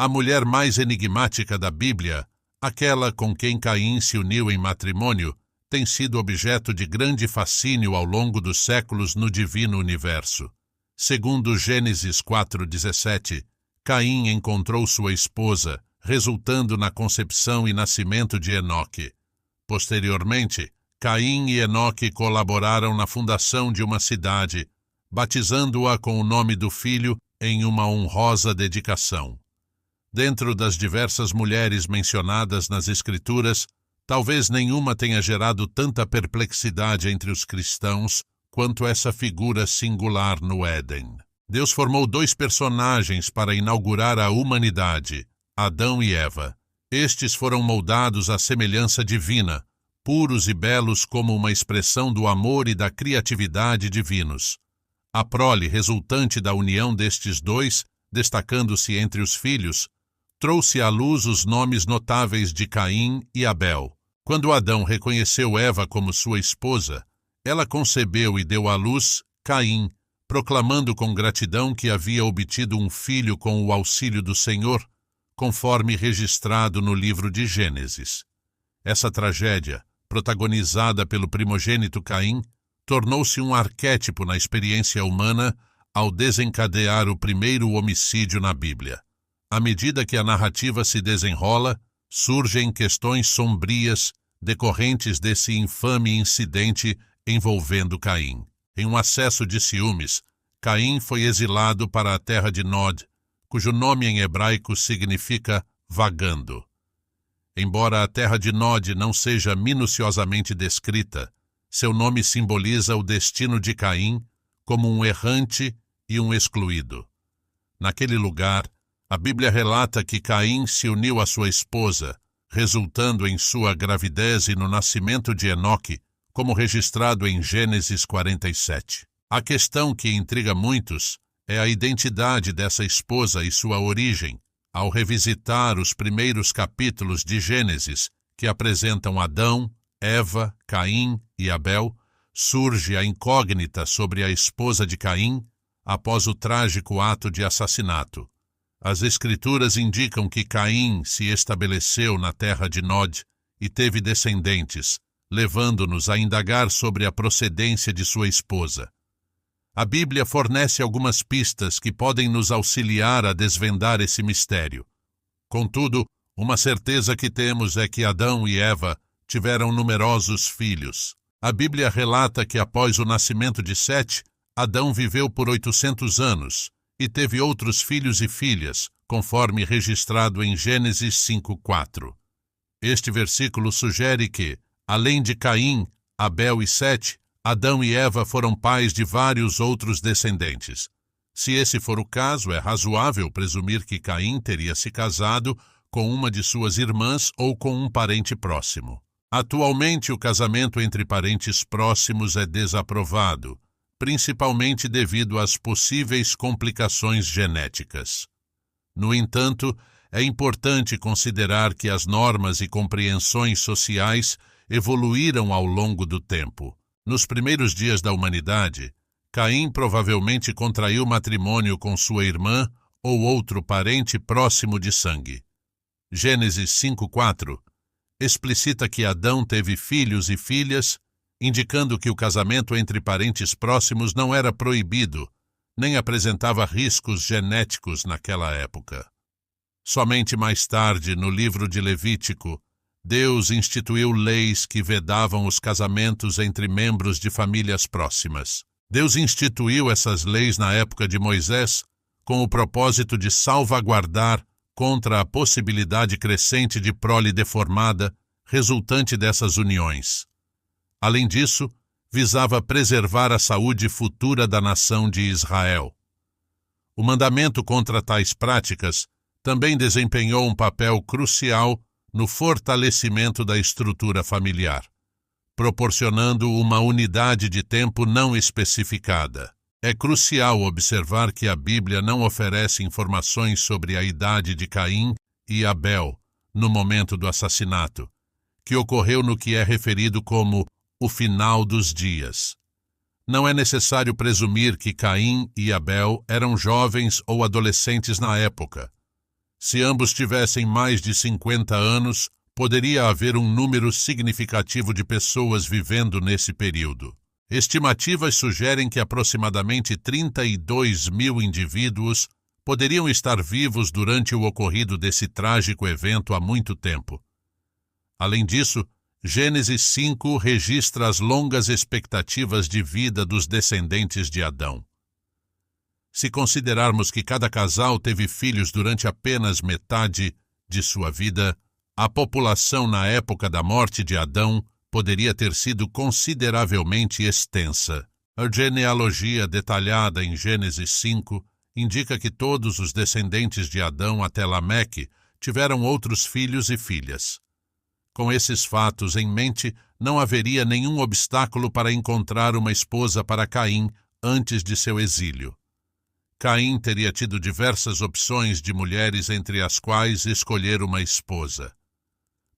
A mulher mais enigmática da Bíblia, aquela com quem Caim se uniu em matrimônio, tem sido objeto de grande fascínio ao longo dos séculos no divino universo. Segundo Gênesis 4:17, Caim encontrou sua esposa, resultando na concepção e nascimento de Enoque. Posteriormente, Caim e Enoque colaboraram na fundação de uma cidade, batizando-a com o nome do filho em uma honrosa dedicação. Dentro das diversas mulheres mencionadas nas Escrituras, talvez nenhuma tenha gerado tanta perplexidade entre os cristãos quanto essa figura singular no Éden. Deus formou dois personagens para inaugurar a humanidade, Adão e Eva. Estes foram moldados à semelhança divina, puros e belos como uma expressão do amor e da criatividade divinos. A prole resultante da união destes dois, destacando-se entre os filhos, trouxe à luz os nomes notáveis de Caim e Abel. Quando Adão reconheceu Eva como sua esposa, ela concebeu e deu à luz Caim, proclamando com gratidão que havia obtido um filho com o auxílio do Senhor, conforme registrado no livro de Gênesis. Essa tragédia, protagonizada pelo primogênito Caim, tornou-se um arquétipo na experiência humana ao desencadear o primeiro homicídio na Bíblia. À medida que a narrativa se desenrola, surgem questões sombrias decorrentes desse infame incidente envolvendo Caim. Em um acesso de ciúmes, Caim foi exilado para a terra de Nod, cujo nome em hebraico significa vagando. Embora a terra de Nod não seja minuciosamente descrita, seu nome simboliza o destino de Caim como um errante e um excluído. Naquele lugar, a Bíblia relata que Caim se uniu à sua esposa, resultando em sua gravidez e no nascimento de Enoque, como registrado em Gênesis 47. A questão que intriga muitos é a identidade dessa esposa e sua origem, ao revisitar os primeiros capítulos de Gênesis, que apresentam Adão, Eva, Caim e Abel, surge a incógnita sobre a esposa de Caim após o trágico ato de assassinato. As Escrituras indicam que Caim se estabeleceu na terra de Nod e teve descendentes, levando-nos a indagar sobre a procedência de sua esposa. A Bíblia fornece algumas pistas que podem nos auxiliar a desvendar esse mistério. Contudo, uma certeza que temos é que Adão e Eva tiveram numerosos filhos. A Bíblia relata que após o nascimento de Sete, Adão viveu por 800 anos e teve outros filhos e filhas, conforme registrado em Gênesis 5:4. Este versículo sugere que, além de Caim, Abel e Sete, Adão e Eva foram pais de vários outros descendentes. Se esse for o caso, é razoável presumir que Caim teria se casado com uma de suas irmãs ou com um parente próximo. Atualmente, o casamento entre parentes próximos é desaprovado, principalmente devido às possíveis complicações genéticas. No entanto, é importante considerar que as normas e compreensões sociais evoluíram ao longo do tempo. Nos primeiros dias da humanidade, Caim provavelmente contraiu matrimônio com sua irmã ou outro parente próximo de sangue. Gênesis 5:4 explicita que Adão teve filhos e filhas, indicando que o casamento entre parentes próximos não era proibido, nem apresentava riscos genéticos naquela época. Somente mais tarde, no livro de Levítico, Deus instituiu leis que vedavam os casamentos entre membros de famílias próximas. Deus instituiu essas leis na época de Moisés com o propósito de salvaguardar contra a possibilidade crescente de prole deformada resultante dessas uniões. Além disso, visava preservar a saúde futura da nação de Israel. O mandamento contra tais práticas também desempenhou um papel crucial no fortalecimento da estrutura familiar, proporcionando uma unidade de tempo não especificada. É crucial observar que a Bíblia não oferece informações sobre a idade de Caim e Abel no momento do assassinato, que ocorreu no que é referido como o final dos dias. Não é necessário presumir que Caim e Abel eram jovens ou adolescentes na época. Se ambos tivessem mais de 50 anos, poderia haver um número significativo de pessoas vivendo nesse período. Estimativas sugerem que aproximadamente 32 mil indivíduos poderiam estar vivos durante o ocorrido desse trágico evento há muito tempo. Além disso, Gênesis 5 registra as longas expectativas de vida dos descendentes de Adão. Se considerarmos que cada casal teve filhos durante apenas metade de sua vida, a população na época da morte de Adão poderia ter sido consideravelmente extensa. A genealogia detalhada em Gênesis 5 indica que todos os descendentes de Adão até Lameque tiveram outros filhos e filhas. Com esses fatos em mente, não haveria nenhum obstáculo para encontrar uma esposa para Caim antes de seu exílio. Caim teria tido diversas opções de mulheres entre as quais escolher uma esposa.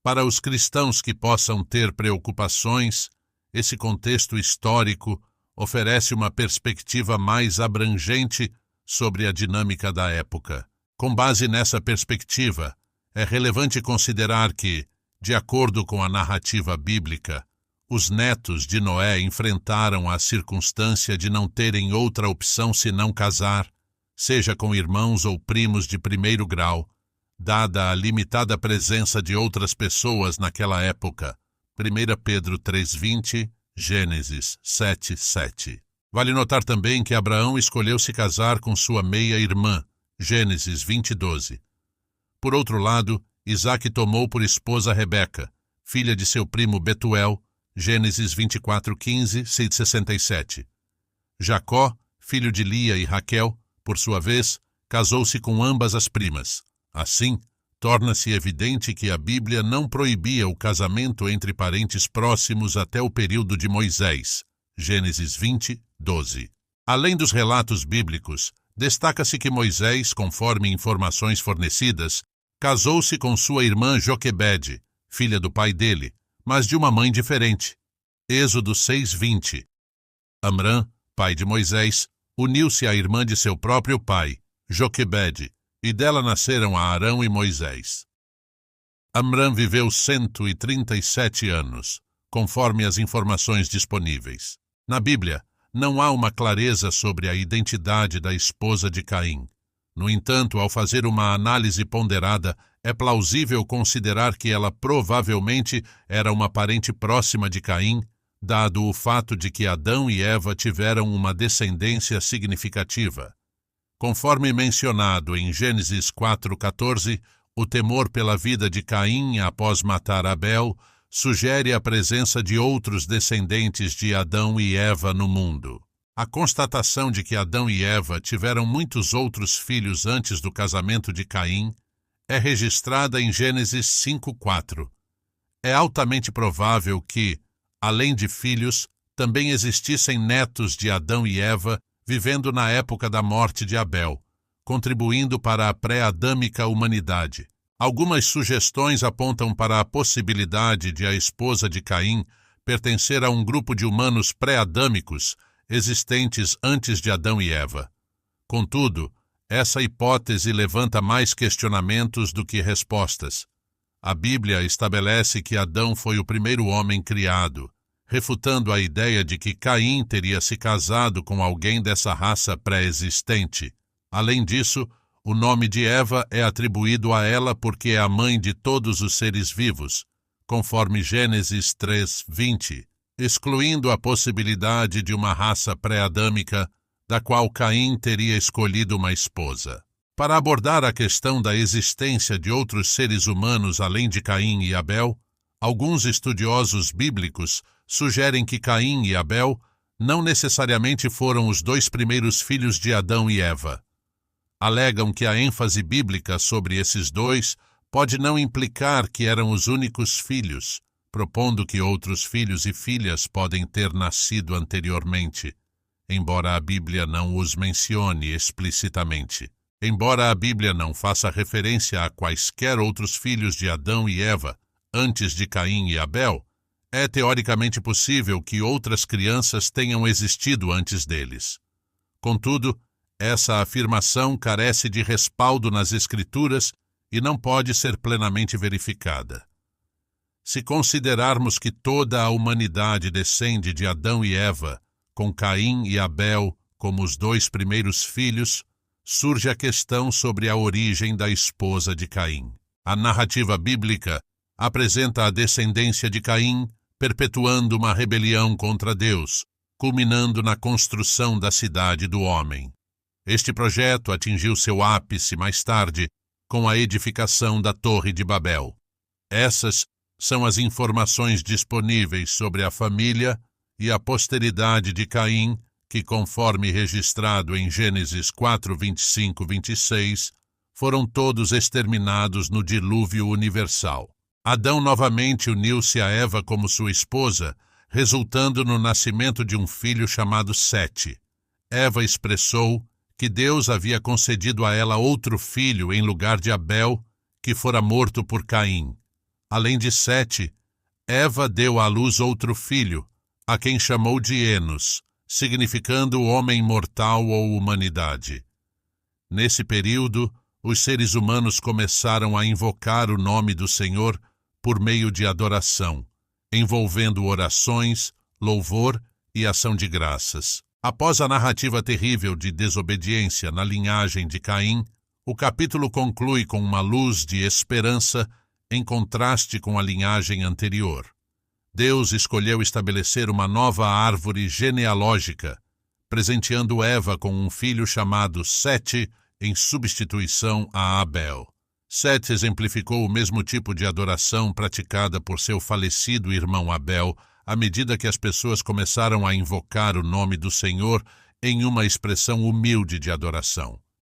Para os cristãos que possam ter preocupações, esse contexto histórico oferece uma perspectiva mais abrangente sobre a dinâmica da época. Com base nessa perspectiva, é relevante considerar que, de acordo com a narrativa bíblica, os netos de Noé enfrentaram a circunstância de não terem outra opção senão casar, seja com irmãos ou primos de primeiro grau, dada a limitada presença de outras pessoas naquela época. 1 Pedro 3:20, Gênesis 7:7. Vale notar também que Abraão escolheu se casar com sua meia-irmã, Gênesis 20:12. Por outro lado, Isaque tomou por esposa Rebeca, filha de seu primo Betuel, Gênesis 24:15, 67. Jacó, filho de Lia e Raquel, por sua vez, casou-se com ambas as primas. Assim, torna-se evidente que a Bíblia não proibia o casamento entre parentes próximos até o período de Moisés, Gênesis 20:12. Além dos relatos bíblicos, destaca-se que Moisés, conforme informações fornecidas, casou-se com sua irmã Joquebede, filha do pai dele, mas de uma mãe diferente. Êxodo 6:20. Amrã, pai de Moisés, uniu-se à irmã de seu próprio pai, Joquebede, e dela nasceram Arão e Moisés. Amrã viveu 137 anos, conforme as informações disponíveis. Na Bíblia, não há uma clareza sobre a identidade da esposa de Caim. No entanto, ao fazer uma análise ponderada, é plausível considerar que ela provavelmente era uma parente próxima de Caim, dado o fato de que Adão e Eva tiveram uma descendência significativa. Conforme mencionado em Gênesis 4:14, o temor pela vida de Caim após matar Abel sugere a presença de outros descendentes de Adão e Eva no mundo. A constatação de que Adão e Eva tiveram muitos outros filhos antes do casamento de Caim é registrada em Gênesis 5:4. É altamente provável que, além de filhos, também existissem netos de Adão e Eva vivendo na época da morte de Abel, contribuindo para a pré-adâmica humanidade. Algumas sugestões apontam para a possibilidade de a esposa de Caim pertencer a um grupo de humanos pré-adâmicos existentes antes de Adão e Eva. Contudo, essa hipótese levanta mais questionamentos do que respostas. A Bíblia estabelece que Adão foi o primeiro homem criado, refutando a ideia de que Caim teria se casado com alguém dessa raça pré-existente. Além disso, o nome de Eva é atribuído a ela porque é a mãe de todos os seres vivos, conforme Gênesis 3:20, excluindo a possibilidade de uma raça pré-adâmica da qual Caim teria escolhido uma esposa. Para abordar a questão da existência de outros seres humanos além de Caim e Abel, alguns estudiosos bíblicos sugerem que Caim e Abel não necessariamente foram os dois primeiros filhos de Adão e Eva. Alegam que a ênfase bíblica sobre esses dois pode não implicar que eram os únicos filhos, propondo que outros filhos e filhas podem ter nascido anteriormente, embora a Bíblia não os mencione explicitamente. Embora a Bíblia não faça referência a quaisquer outros filhos de Adão e Eva antes de Caim e Abel, é teoricamente possível que outras crianças tenham existido antes deles. Contudo, essa afirmação carece de respaldo nas Escrituras e não pode ser plenamente verificada. Se considerarmos que toda a humanidade descende de Adão e Eva, com Caim e Abel como os dois primeiros filhos, surge a questão sobre a origem da esposa de Caim. A narrativa bíblica apresenta a descendência de Caim perpetuando uma rebelião contra Deus, culminando na construção da cidade do homem. Este projeto atingiu seu ápice mais tarde com a edificação da Torre de Babel. Essas são as informações disponíveis sobre a família e a posteridade de Caim, que, conforme registrado em Gênesis 4, 25 e 26, foram todos exterminados no dilúvio universal. Adão novamente uniu-se a Eva como sua esposa, resultando no nascimento de um filho chamado Sete. Eva expressou que Deus havia concedido a ela outro filho em lugar de Abel, que fora morto por Caim. Além de Sete, Eva deu à luz outro filho, a quem chamou de Enos, significando homem mortal ou humanidade. Nesse período, os seres humanos começaram a invocar o nome do Senhor por meio de adoração, envolvendo orações, louvor e ação de graças. Após a narrativa terrível de desobediência na linhagem de Caim, o capítulo conclui com uma luz de esperança em contraste com a linhagem anterior. Deus escolheu estabelecer uma nova árvore genealógica, presenteando Eva com um filho chamado Sete em substituição a Abel. Sete exemplificou o mesmo tipo de adoração praticada por seu falecido irmão Abel, à medida que as pessoas começaram a invocar o nome do Senhor em uma expressão humilde de adoração.